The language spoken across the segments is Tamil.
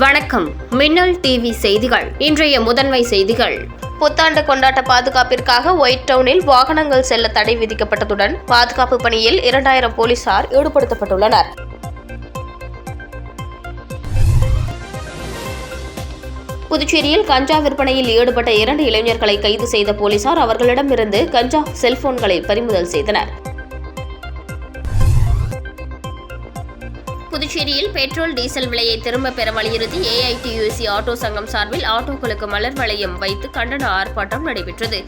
வணக்கம். மின்னல் டிவி செய்திகள். இன்றைய முதன்மை செய்திகள். புத்தாண்டு கொண்டாட்ட பாதுகாப்பிற்காக ஒயிட் டவுனில் வாகனங்கள் செல்ல தடை விதிக்கப்பட்டதுடன் பாதுகாப்பு பணியில் 2000 போலீசார் ஈடுபடுத்தப்பட்டுள்ளனர். புதுச்சேரியில் கஞ்சா விற்பனையில் ஈடுபட்ட 2 இளைஞர்களை கைது செய்த போலீசார் அவர்களிடமிருந்து கஞ்சா செல்போன்களை பறிமுதல் செய்தனர். புதுச்சேரியில் பெட்ரோல் டீசல் விலையை திரும்பப் பெற வலியுறுத்தி ஏஐடியூசி ஆட்டோ சங்கம் சார்பில் ஆட்டோக்களுக்கு மலர் வளையம் வைத்து கண்டன ஆர்ப்பாட்டம் நடைபெற்றது.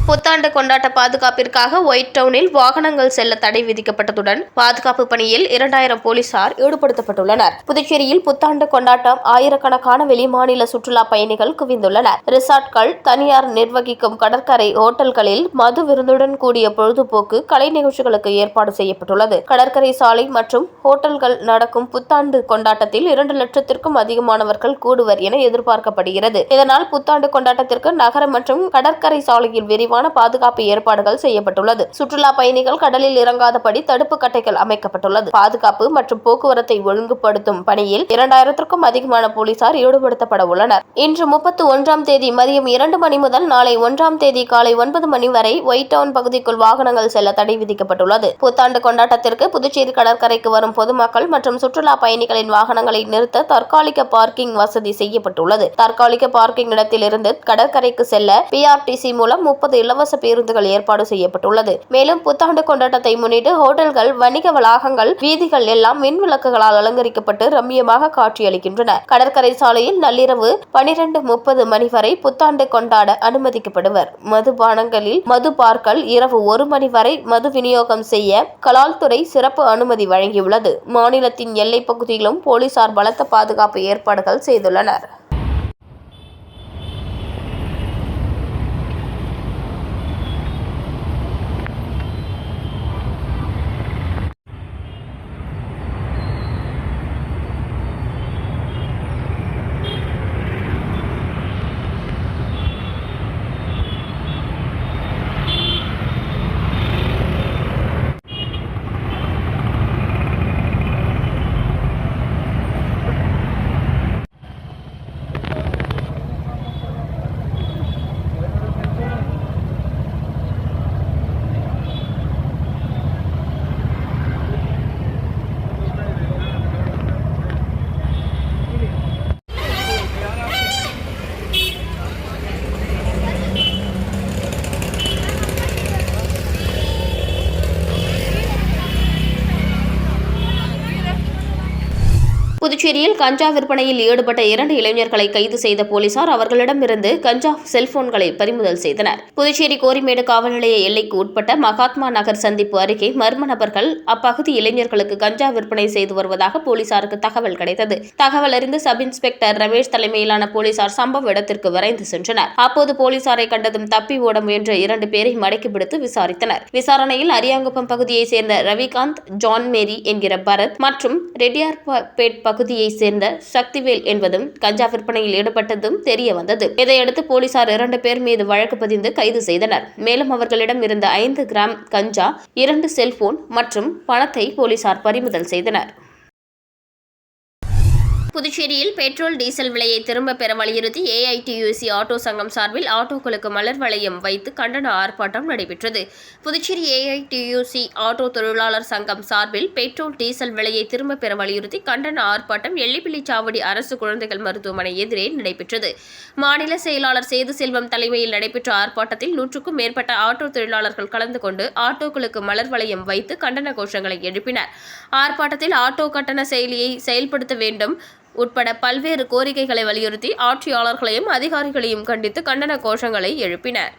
புத்தாண்டு கொண்டாட்ட பாதுகாப்பிற்காக ஒயிட் டவுனில் வாகனங்கள் செல்ல தடை விதிக்கப்பட்டதுடன் பாதுகாப்பு பணியில் 2000 போலீசார் ஈடுபடுத்தப்பட்டுள்ளனர். புதுச்சேரியில் புத்தாண்டு கொண்டாட்டம் ஆயிரக்கணக்கான வெளிமாநில சுற்றுலா பயணிகள் குவிந்துள்ளனர். ரிசார்ட்கள், தனியார் நிர்வகிக்கும் கடற்கரை ஓட்டல்களில் மது விருந்துடன் கூடிய பொழுதுபோக்கு கலை நிகழ்ச்சிகளுக்கு ஏற்பாடு செய்யப்பட்டுள்ளது. கடற்கரை சாலை மற்றும் ஹோட்டல்கள் நடக்கும் புத்தாண்டு கொண்டாட்டத்தில் 2 லட்சத்திற்கும் அதிகமானவர்கள் கூடுவர் என எதிர்பார்க்கப்படுகிறது. இதனால் புத்தாண்டு கொண்டாட்டத்திற்கு நகர மற்றும் கடற்கரை சாலையில் விரிவான பாதுகாப்பு ஏற்பாடுகள் செய்யப்பட்டுள்ளது. சுற்றுலா பயணிகள் கடலில் இறங்காதபடி தடுப்பு கட்டைகள் அமைக்கப்பட்டுள்ளது. பாதுகாப்பு மற்றும் போக்குவரத்தை ஒழுங்குபடுத்தும் பணியில் 2000க்கும் அதிகமான போலீசார் ஈடுபடுத்தப்பட உள்ளனர். இன்று 31ஆம் தேதி மதியம் 2 மணி முதல் நாளை 1ஆம் தேதி காலை 9 மணி வரை ஒயிட் டவுன் பகுதிக்குள் வாகனங்கள் செல்ல தடை விதிக்கப்பட்டுள்ளது. புத்தாண்டு கொண்டாட்டத்திற்கு புதுச்சேரி கடற்கரைக்கு வரும் பொதுமக்கள் மற்றும் சுற்றுலா பயணிகளின் வாகனங்களை நிறுத்த தற்காலிக பார்க்கிங் வசதி செய்யப்பட்டுள்ளது. தற்காலிக பார்க்கிங் இடத்திலிருந்து கடற்கரைக்கு செல்ல பிஆர்டிசி மூலம் 30 இலவச பேருந்துகள் ஏற்பாடு செய்யப்பட்டுள்ளது. மேலும் புத்தாண்டு கொண்டாட்டத்தை முன்னிட்டு ஹோட்டல்கள், வணிக வளாகங்கள், வீதிகள் எல்லாம் மின் விளக்குகளால் அலங்கரிக்கப்பட்டு ரம்மியமாக காட்சியளிக்கின்றன. கடற்கரை சாலையில் நள்ளிரவு 12:30 மணி வரை புத்தாண்டு கொண்டாட அனுமதிக்கப்படுவர். மதுபானங்களில் மது பார்கள் இரவு 1 மணி வரை மது விநியோகம் செய்ய கலால்துறை சிறப்பு அனுமதி வழங்கியுள்ளது. மாநிலத்தின் எல்லைப் பகுதியிலும் போலீசார் பலத்த பாதுகாப்பு ஏற்பாடுகள் செய்துள்ளனர். புதுச்சேரியில் கஞ்சா விற்பனையில் ஈடுபட்ட 2 இளைஞர்களை கைது செய்த போலீசார் அவர்களிடமிருந்து கஞ்சா செல்போன்களை பறிமுதல் செய்தனர். புதுச்சேரி கோரிமேடு காவல் நிலைய எல்லைக்கு உட்பட்ட மகாத்மா நகர் சந்திப்பு அருகே மர்ம நபர்கள் அப்பகுதி இளைஞர்களுக்கு கஞ்சா விற்பனை செய்து வருவதாக போலீசாருக்கு தகவல் கிடைத்தது. தகவல் அறிந்து சப் இன்ஸ்பெக்டர் ரமேஷ் தலைமையிலான போலீசார் சம்பவ இடத்திற்கு விரைந்து சென்றனர். அப்போது போலீசாரை கண்டதும் தப்பி ஓட முயன்ற 2 பேரை மடக்கி பிடித்து விசாரித்தனர். விசாரணையில் அரியாங்குப்பம் பகுதியைச் சேர்ந்த ரவிகாந்த், ஜான் மேரி என்கிற பரத் மற்றும் ரெட்டியார்பேட் பகுதியை சேர்ந்த சக்திவேல் என்பதும் கஞ்சா விற்பனையில் ஈடுபட்டதும் தெரிய வந்தது. இதையடுத்து போலீசார் 2 பேர் மீது வழக்கு பதிந்து கைது செய்தனர். மேலும் அவர்களிடம் இருந்த 5 கிராம் கஞ்சா, 2 செல்போன் மற்றும் பணத்தை போலீசார் பறிமுதல் செய்தனர். புதுச்சேரியில் பெட்ரோல் டீசல் விலையை திரும்பப் பெற வலியுறுத்தி ஏஐடியூசி ஆட்டோ சங்கம் சார்பில் ஆட்டோக்களுக்கு மலர் வளையம் வைத்து கண்டன ஆர்ப்பாட்டம் நடைபெற்றது. புதுச்சேரி ஏஐடியூசி ஆட்டோ தொழிலாளர் சங்கம் சார்பில் பெட்ரோல் டீசல் விலையை திரும்பப் பெற வலியுறுத்தி கண்டன ஆர்ப்பாட்டம் எள்ளிப்பிள்ளிச்சாவடி அரசு குழந்தைகள் மருத்துவமனை எதிரே நடைபெற்றது. மாநில செயலாளர் சேது செல்வம் தலைமையில் நடைபெற்ற ஆர்ப்பாட்டத்தில் 100க்கும் மேற்பட்ட ஆட்டோ தொழிலாளர்கள் கலந்து கொண்டு ஆட்டோக்களுக்கு மலர் வளையம் வைத்து கண்டன கோஷங்களை எழுப்பினர். ஆர்ப்பாட்டத்தில் ஆட்டோ கட்டண செயலியை செயல்படுத்த வேண்டும் உட்பட பல்வேறு கோரிக்கைகளை வலியுறுத்தி ஆட்சியாளர்களையும் அதிகாரிகளையும் கண்டித்து கண்டன கோஷங்களை எழுப்பினர்.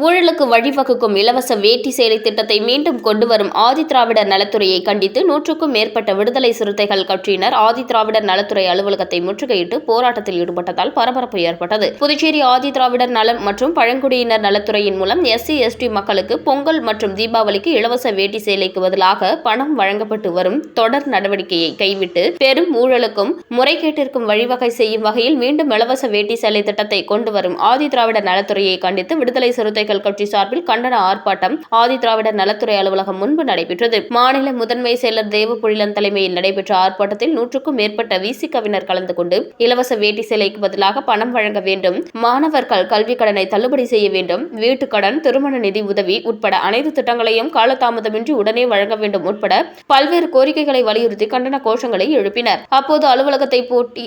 ஊழலுக்கு வழிவகுக்கும் இலவச வேட்டி சேலை திட்டத்தை மீண்டும் கொண்டு வரும் ஆதிதிராவிடர் நலத்துறையை கண்டித்து 100க்கும் மேற்பட்ட விடுதலை சிறுத்தைகள் கட்சியினர் ஆதிதிராவிடர் நலத்துறை அலுவலகத்தை முற்றுகையிட்டு போராட்டத்தில் ஈடுபட்டதால் பரபரப்பு ஏற்பட்டது. புதுச்சேரி ஆதிதிராவிடர் நலம் மற்றும் பழங்குடியினர் நலத்துறையின் மூலம் SC/ST மக்களுக்கு பொங்கல் மற்றும் தீபாவளிக்கு இலவச வேட்டி சேலைக்கு பதிலாக பணம் வழங்கப்பட்டு வரும் தொடர் நடவடிக்கையை கைவிட்டு பெரும் ஊழலுக்கும் முறைகேட்டிற்கும் வழிவகை செய்யும் வகையில் மீண்டும் இலவச வேட்டி சேலை திட்டத்தை கொண்டு வரும் ஆதிதிராவிடர் நலத்துறையை கண்டித்து விடுதலை சிறுத்தைகள் கட்சி சார்பில் கண்டன ஆர்ப்பாட்டம் ஆதிதிராவிடர் நலத்துறை அலுவலகம் முன்பு நடைபெற்றது. மாநில முதன்மை செயலர் தேவபொழிலன் தலைமையில் நடைபெற்ற ஆர்ப்பாட்டத்தில் 100க்கும் மேற்பட்ட விசிகவினர் கலந்து கொண்டு இலவச வேட்டி சேலைக்கு பதிலாக பணம் வழங்க வேண்டும், மாணவர்கள் கல்விக் கடனை தள்ளுபடி செய்ய வேண்டும், வீட்டுக் கடன், திருமண நிதி உதவி உட்பட அனைத்து திட்டங்களையும் காலதாமதமின்றி உடனே வழங்க வேண்டும் உட்பட பல்வேறு கோரிக்கைகளை வலியுறுத்தி கண்டன கோஷங்களை எழுப்பினர். அப்போது அலுவலகத்தை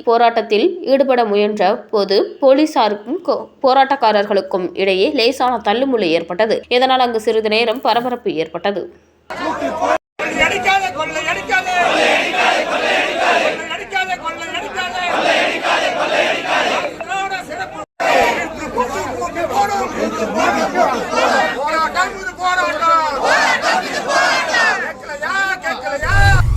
போராட்டத்தில் ஈடுபட முயன்ற போது போலீசாருக்கும் போராட்டக்காரர்களுக்கும் இடையே லேசான தள்ளுமுள்ளு ஏற்பட்டது. இதனால் அங்கு சிறிது நேரம் பரபரப்பு ஏற்பட்டது.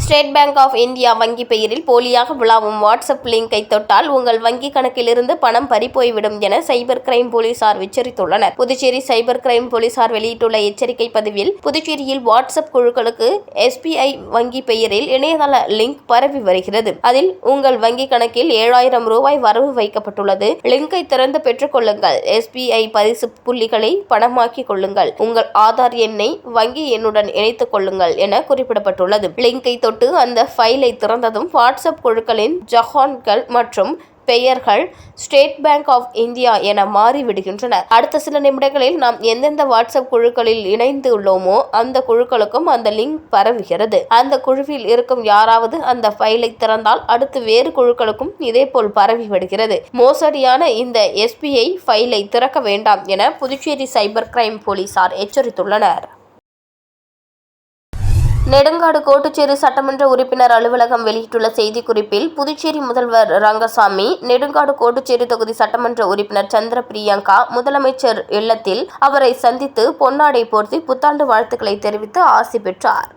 ஸ்டேட் பேங்க் ஆஃப் இந்தியா வங்கி பெயரில் போலியாக விளாவும் வாட்ஸ்அப் லிங்கை தொட்டால் உங்கள் வங்கி கணக்கிலிருந்து பணம் பறிபோய்விடும் என சைபர் கிரைம் போலீசார் எச்சரித்துள்ளனர். புதுச்சேரி சைபர் கிரைம் போலீசார் வெளியிட்டுள்ள எச்சரிக்கை பதிவில், புதுச்சேரியில் வாட்ஸ்அப் குழுக்களுக்கு SBI வங்கி பெயரில் இணையதள லிங்க் பரவி வருகிறது. அதில் உங்கள் வங்கி கணக்கில் 7000 ரூபாய் வரவு வைக்கப்பட்டுள்ளது. லிங்கை திறந்து பெற்றுக் கொள்ளுங்கள். SBI பரிசு புள்ளிகளை பணமாக்கிக் கொள்ளுங்கள். உங்கள் ஆதார் எண்ணை வங்கி எண்ணுடன் இணைத்துக் கொள்ளுங்கள் என குறிப்பிடப்பட்டுள்ளது. லிங்கை தொட்டு அந்த ஃபைலை திறந்ததும் வாட்ஸ்அப் குழுக்களின் ஜஹான்கள் மற்றும் பெயர்கள் ஸ்டேட் பேங்க் ஆஃப் இந்தியா என மாறிவிடுகின்றன. அடுத்த சில நிமிடங்களில் நாம் எந்தெந்த வாட்ஸ்அப் குழுக்களில் இணைந்து உள்ளோமோ அந்த குழுக்களுக்கும் அந்த லிங்க் பரவுகிறது. அந்த குழுவில் இருக்கும் யாராவது அந்த ஃபைலை திறந்தால் அடுத்து வேறு குழுக்களுக்கும் இதேபோல் பரவி விடுகிறது. மோசடியான இந்த SBI ஃபைலை திறக்க வேண்டாம் என புதுச்சேரி சைபர் கிரைம் போலீசார் எச்சரித்துள்ளனர். நெடுங்காடு கோட்டுச்சேரி சட்டமன்ற உறுப்பினர் அலுவலகம் வெளியிட்டுள்ள செய்திக்குறிப்பில், புதுச்சேரி முதல்வர் ரங்கசாமி நெடுங்காடு கோட்டுச்சேரி தொகுதி சட்டமன்ற உறுப்பினர் சந்திர பிரியங்கா முதலமைச்சர் இல்லத்தில் அவரை சந்தித்து பொன்னாடை போர்த்தி புத்தாண்டு வாழ்த்துக்களை தெரிவித்து ஆசி பெற்றார்.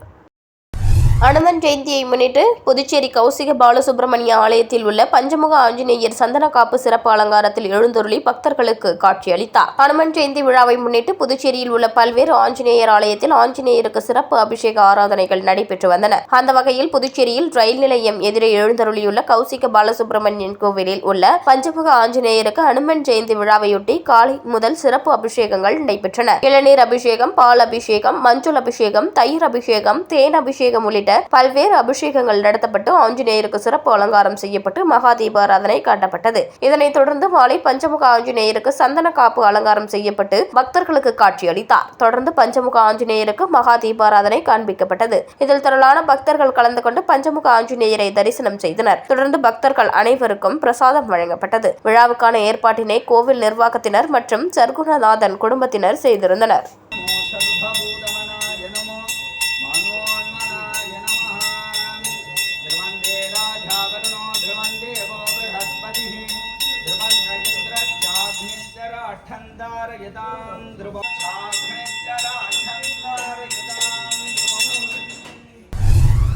அனுமன் ஜெயந்தியை முன்னிட்டு புதுச்சேரி கௌசிக பாலசுப்ரமணிய ஆலயத்தில் உள்ள பஞ்சமுக ஆஞ்சநேயர் சந்தன காப்பு சிறப்பு அலங்காரத்தில் எழுந்தருளி பக்தர்களுக்கு காட்சியளித்தார். அனுமன் ஜெயந்தி விழாவை முன்னிட்டு புதுச்சேரியில் உள்ள பல்வேறு ஆஞ்சநேயர் ஆலயத்தில் ஆஞ்சநேயருக்கு சிறப்பு அபிஷேக ஆராதனைகள் நடைபெற்று வந்தன. அந்த வகையில் புதுச்சேரியில் ரயில் நிலையம் எதிரே எழுந்தருளியுள்ள கௌசிக பாலசுப்ரமணியன் கோவிலில் உள்ள பஞ்சமுக ஆஞ்சநேயருக்கு அனுமன் ஜெயந்தி விழாவையொட்டி காலை முதல் சிறப்பு அபிஷேகங்கள் நடைபெற்றன. இளநீர் அபிஷேகம், பால் அபிஷேகம், மஞ்சள் அபிஷேகம், தயிர் அபிஷேகம், தேன் அபிஷேகம் உள்ளிட்ட பல்வேறு அபிஷேகங்கள் நடத்தப்பட்டு ஆஞ்சநேயருக்கு சிறப்பு அலங்காரம் செய்யப்பட்டு மகா தீபாராதனை காட்டப்பட்டது. இதனைத் தொடர்ந்து மாலை பஞ்சமுக ஆஞ்சநேயருக்கு சந்தன காப்பு அலங்காரம் செய்யப்பட்டு பக்தர்களுக்கு காட்சியளித்தார். தொடர்ந்து பஞ்சமுக ஆஞ்சநேயருக்கு மகா தீபாராதனை காண்பிக்கப்பட்டது. இதில் திரளான பக்தர்கள் கலந்து கொண்டு பஞ்சமுக ஆஞ்சநேயரை தரிசனம் செய்தனர். தொடர்ந்து பக்தர்கள் அனைவருக்கும் பிரசாதம் வழங்கப்பட்டது. விழாவுக்கான ஏற்பாட்டினை கோவில் நிர்வாகத்தினர் மற்றும் சர்க்குணநாதன் குடும்பத்தினர் செய்திருந்தனர்.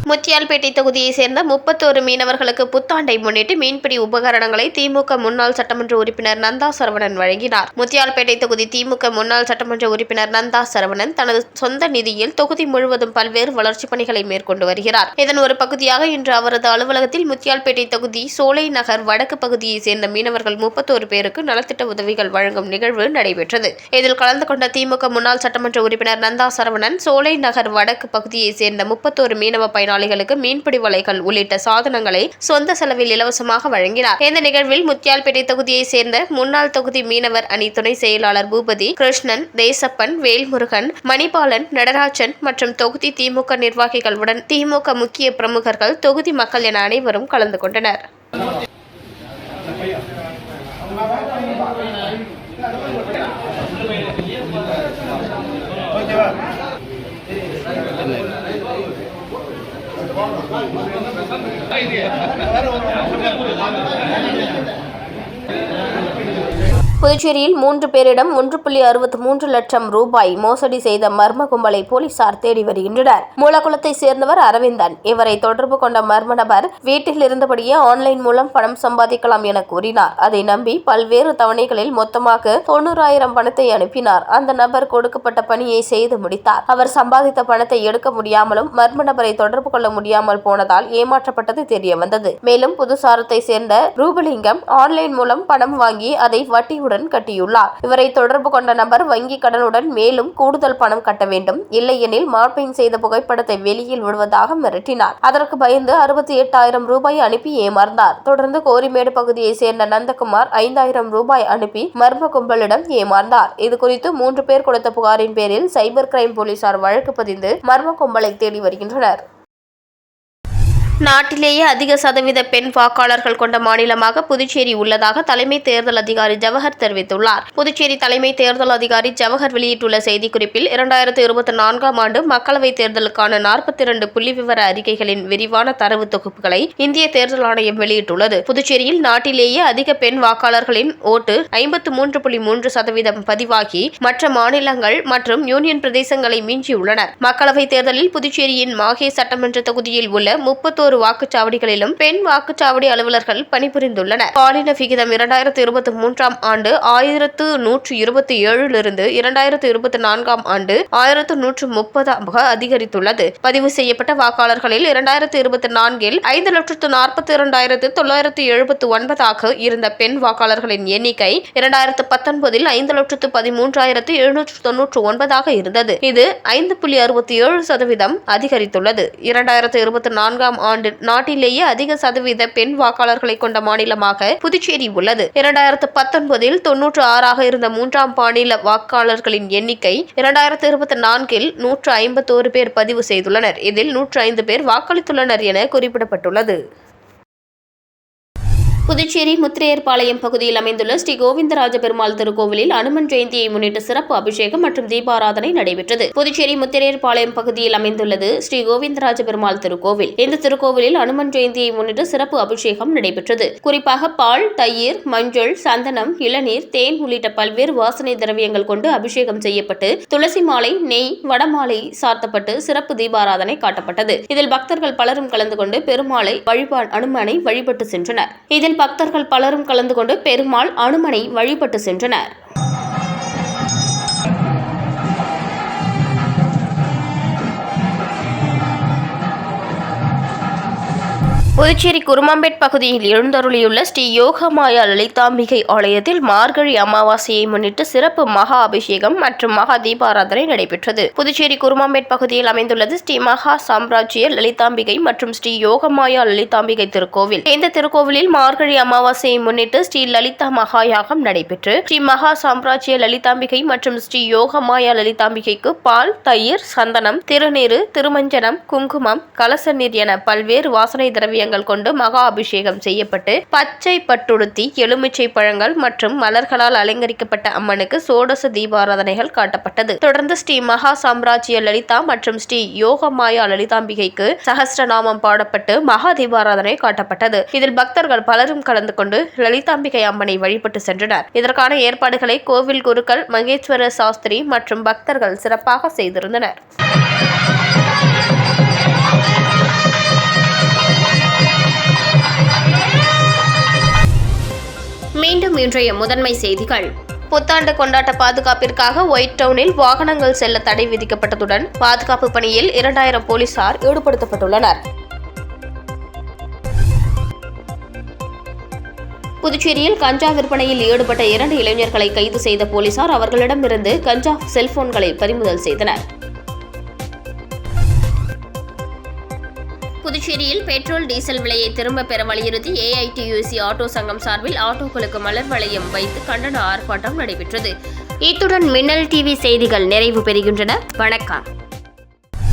முத்தியால்பேட்டை தொகுதியை சேர்ந்த 31 மீனவர்களுக்கு புத்தாண்டை முன்னிட்டு மீன்பிடி உபகரணங்களை திமுக முன்னாள் சட்டமன்ற உறுப்பினர் நந்தா சரவணன் வழங்கினார். முத்தியால்பேட்டை தொகுதி திமுக முன்னாள் சட்டமன்ற உறுப்பினர் நந்தா சரவணன் தனது சொந்த நிதியில் தொகுதி முழுவதும் பல்வேறு வளர்ச்சிப் பணிகளை மேற்கொண்டு வருகிறார். இதன் ஒரு பகுதியாக இன்று அவரது அலுவலகத்தில் முத்தியால்பேட்டை தொகுதி சோலை நகர் வடக்கு பகுதியை சேர்ந்த மீனவர்கள் 31 பேருக்கு நலத்திட்ட உதவிகள் வழங்கும் நிகழ்வு நடைபெற்றது. இதில் கலந்து கொண்ட திமுக முன்னாள் சட்டமன்ற உறுப்பினர் நந்தா சரவணன் சோலை நகர் வடக்கு பகுதியை சேர்ந்த 31 மீனவ பயனாளிகளுக்கு மீன்பிடி வலைகள் உள்ளிட்ட சாதனங்களை சொந்த செலவில் இலவசமாக வழங்கினார். இந்த நிகழ்வில் முத்தியால்பேட்டை தொகுதியை சேர்ந்த முன்னாள் தொகுதி மீனவர் அணி துணை செயலாளர் பூபதி, கிருஷ்ணன், தேசப்பன், வேல்முருகன், மணிபாலன், நடராஜன் மற்றும் தொகுதி திமுக நிர்வாகிகள் உடன் திமுக முக்கிய பிரமுகர்கள், தொகுதி மக்கள் என அனைவரும் கலந்து கொண்டனர். idea. புதுச்சேரியில் 3 பேரிடம் 1.63 லட்சம் ரூபாய் மோசடி செய்த மர்ம கும்பலை போலீசார் தேடி வருகின்றனர். மூலகுளத்தை சேர்ந்தவர் அரவிந்தன். இவரை தொடர்பு கொண்ட மர்ம நபர் வீட்டில் இருந்தபடியே ஆன்லைன் மூலம் பணம் சம்பாதிக்கலாம் என கூறினார். அதை நம்பி பல்வேறு தவணைகளில் மொத்தமாக 90,000 பணத்தை அனுப்பினார். அந்த நபர் கொடுக்கப்பட்ட பணியை செய்து முடித்தார். அவர் சம்பாதித்த பணத்தை எடுக்க முடியாமலும் மர்ம நபரை தொடர்பு கொள்ள முடியாமல் போனதால் ஏமாற்றப்பட்டது தெரியவந்தது. மேலும் புதுசாரத்தை சேர்ந்த ரூபலிங்கம் ஆன்லைன் மூலம் பணம் வாங்கி அதை வட்டியுடன் கட்டியுள்ளார். இவரை தொடர்பு கொண்ட நபர் வங்கி கடனுடன் மேலும் கூடுதல் பணம் கட்ட வேண்டும், இல்லையெனில் மார்பிங் செய்த புகைப்படத்தை வெளியில் விடுவதாக மிரட்டினார். அதற்கு பயந்து 68,000 ரூபாய் அனுப்பி ஏமாந்தார். தொடர்ந்து கோரிமேடு பகுதியை சேர்ந்த நந்தகுமார் 5,000 ரூபாய் அனுப்பி மர்ம கும்பலிடம் ஏமாந்தார். இதுகுறித்து 3 பேர் கொடுத்த புகாரின் பேரில் சைபர் கிரைம் போலீசார் வழக்கு பதிந்து மர்ம கும்பலை தேடி வருகின்றனர். நாட்டிலேயே அதிக சதவீத பெண் வாக்காளர்கள் கொண்ட மாநிலமாக புதுச்சேரி உள்ளதாக தலைமை தேர்தல் அதிகாரி ஜவஹர் தெரிவித்துள்ளார். புதுச்சேரி தலைமை தேர்தல் அதிகாரி ஜவஹர் வெளியிட்டுள்ள செய்திக்குறிப்பில் 2024ஆம் ஆண்டு மக்களவைத் தேர்தலுக்கான 42 புள்ளிவிவர அறிக்கைகளின் விரிவான தரவு தொகுப்புகளை இந்திய தேர்தல் ஆணையம் வெளியிட்டுள்ளது. புதுச்சேரியில் நாட்டிலேயே அதிக பெண் வாக்காளர்களின் ஓட்டு 53.3% பதிவாகி மற்ற மாநிலங்கள் மற்றும் யூனியன் பிரதேசங்களை மிஞ்சியுள்ளனர். மக்களவைத் தேர்தலில் புதுச்சேரியின் மாஹே சட்டமன்ற தொகுதியில் உள்ள 31 வாக்குச்சாவடிகளிலும் பெண் வாக்குச்சாவடி அலுவலர்கள் பணிபுரிந்துள்ளனர். பாலின விகிதம் 2023ஆம் ஆண்டு 1127 2024ஆம் ஆண்டு 1130 அதிகரித்துள்ளது. பதிவு செய்யப்பட்ட வாக்காளர்களில் 2024இல் 5,42,979 இருந்த பெண் வாக்காளர்களின் எண்ணிக்கை 2019இல் 5,13,799 இருந்தது. இது 5.67% அதிகரித்துள்ளது. 2024ஆம் ஆண்டு நாட்டிலேயே அதிக சதவீத பெண் வாக்காளர்களை கொண்ட மாநிலமாக புதுச்சேரி உள்ளது. 2019இல் 96ஆக இருந்த 3ஆம் மாநில வாக்காளர்களின் எண்ணிக்கை 2024இல் 151 பேர் பதிவு செய்துள்ளனர். இதில் 105 பேர் வாக்களித்துள்ளனர் என குறிப்பிடப்பட்டுள்ளது. புதுச்சேரி முத்திரையர்பாளையம் பகுதியில் அமைந்துள்ள ஸ்ரீ கோவிந்தராஜ பெருமாள் திருக்கோவிலில் அனுமன் ஜெயந்தியை முன்னிட்டு சிறப்பு அபிஷேகம் மற்றும் தீபாராதனை நடைபெற்றது. புதுச்சேரி முத்திரையர்பாளையம் பகுதியில் அமைந்துள்ளது ஸ்ரீ கோவிந்தராஜ பெருமாள் திருக்கோவில். இந்த திருக்கோவிலில் அனுமன் ஜெயந்தியை முன்னிட்டு சிறப்பு அபிஷேகம் நடைபெற்றது. குறிப்பாக பால், தயிர், மஞ்சள், சந்தனம், இளநீர், தேன் உள்ளிட்ட பல்வேறு வாசனை திரவியங்கள் கொண்டு அபிஷேகம் செய்யப்பட்டு துளசி மாலை, நெய், வடமாலை சார்த்தப்பட்டு சிறப்பு தீபாராதனை காட்டப்பட்டது. இதில் பக்தர்கள் பலரும் கலந்து கொண்டு பெருமாளை அனுமனை வழிபட்டு சென்றனர். இதில் பக்தர்கள் பலரும் கலந்து கொண்டு பெருமாள் அனுமனை வழிபட்டு சென்றனர். புதுச்சேரி குருமாம்பேட் பகுதியில் எழுந்தருளியுள்ள ஸ்ரீ யோகமாயா லலிதாம்பிகை ஆலயத்தில் மார்கழி அமாவாசையை முன்னிட்டு சிறப்பு மகா அபிஷேகம் மற்றும் மகா தீபாராதனை நடைபெற்றது. புதுச்சேரி குருமாம்பேட் பகுதியில் அமைந்துள்ளது ஸ்ரீ மகா சாம்ராஜ்ய லலிதாம்பிகை மற்றும் ஸ்ரீ யோகமாயா லலிதாம்பிகை திருக்கோவில். இந்த திருக்கோவிலில் மார்கழி அமாவாசையை முன்னிட்டு ஸ்ரீ லலிதா மகாயாகம் நடைபெற்று ஸ்ரீ மகா சாம்ராஜ்ய லலிதாம்பிகை மற்றும் ஸ்ரீ யோகமாயா லலிதாம்பிகைக்கு பால், தயிர், சந்தனம், திருநீறு, திருமஞ்சனம், குங்குமம், கலச நீர் என பல்வேறு வாசனை திரவியங்கள் கொண்டு மகா அபிஷேகம் செய்யப்பட்டு பச்சை பட்டுடுத்தி, எலுமிச்சை பழங்கள் மற்றும் மலர்களால் அலங்கரிக்கப்பட்ட அம்மனுக்கு சோடச தீபாராதனைகள் காட்டப்பட்டது. தொடர்ந்து ஸ்ரீ மகா சாம்ராஜ்ய லலிதா மற்றும் ஸ்ரீ யோகமாயா லலிதாம்பிகைக்கு சஹஸ்ரநாமம் பாடப்பட்டு மகா தீபாராதனை காட்டப்பட்டது. இதில் பக்தர்கள் பலரும் கலந்து கொண்டு லலிதாம்பிகை அம்மனை வழிபட்டு சென்றனர். இதற்கான ஏற்பாடுகளை கோவில் குருக்கள் மகேஸ்வர சாஸ்திரி மற்றும் பக்தர்கள் சிறப்பாக செய்திருந்தனர். மீண்டும் இன்றைய முதன்மை செய்திகள். புத்தாண்டு கொண்டாட்ட பாதுகாப்பிற்காக ஒயிட் டவுனில் வாகனங்கள் செல்ல தடை விதிக்கப்பட்டதுடன் பாதுகாப்பு பணியில் 2000 போலீசார் ஈடுபடுத்தப்பட்டுள்ளனர். புதுச்சேரியில் கஞ்சா விற்பனையில் ஈடுபட்ட 2 இளைஞர்களை கைது செய்த போலீசார் அவர்களிடமிருந்து கஞ்சா செல்போன்களை பறிமுதல் செய்தனர். புதுச்சேரியில் பெட்ரோல், டீசல் விலையை திரும்ப பெற வலியுறுத்தி AITUC ஆட்டோ சங்கம் சார்பில் ஆட்டோக்களுக்கு மலர் வளையம் வைத்து கண்டன ஆர்ப்பாட்டம் நடைபெற்றது. இத்துடன் மின்னல் TV செய்திகள் நிறைவு பெறுகின்றன. வணக்கம்.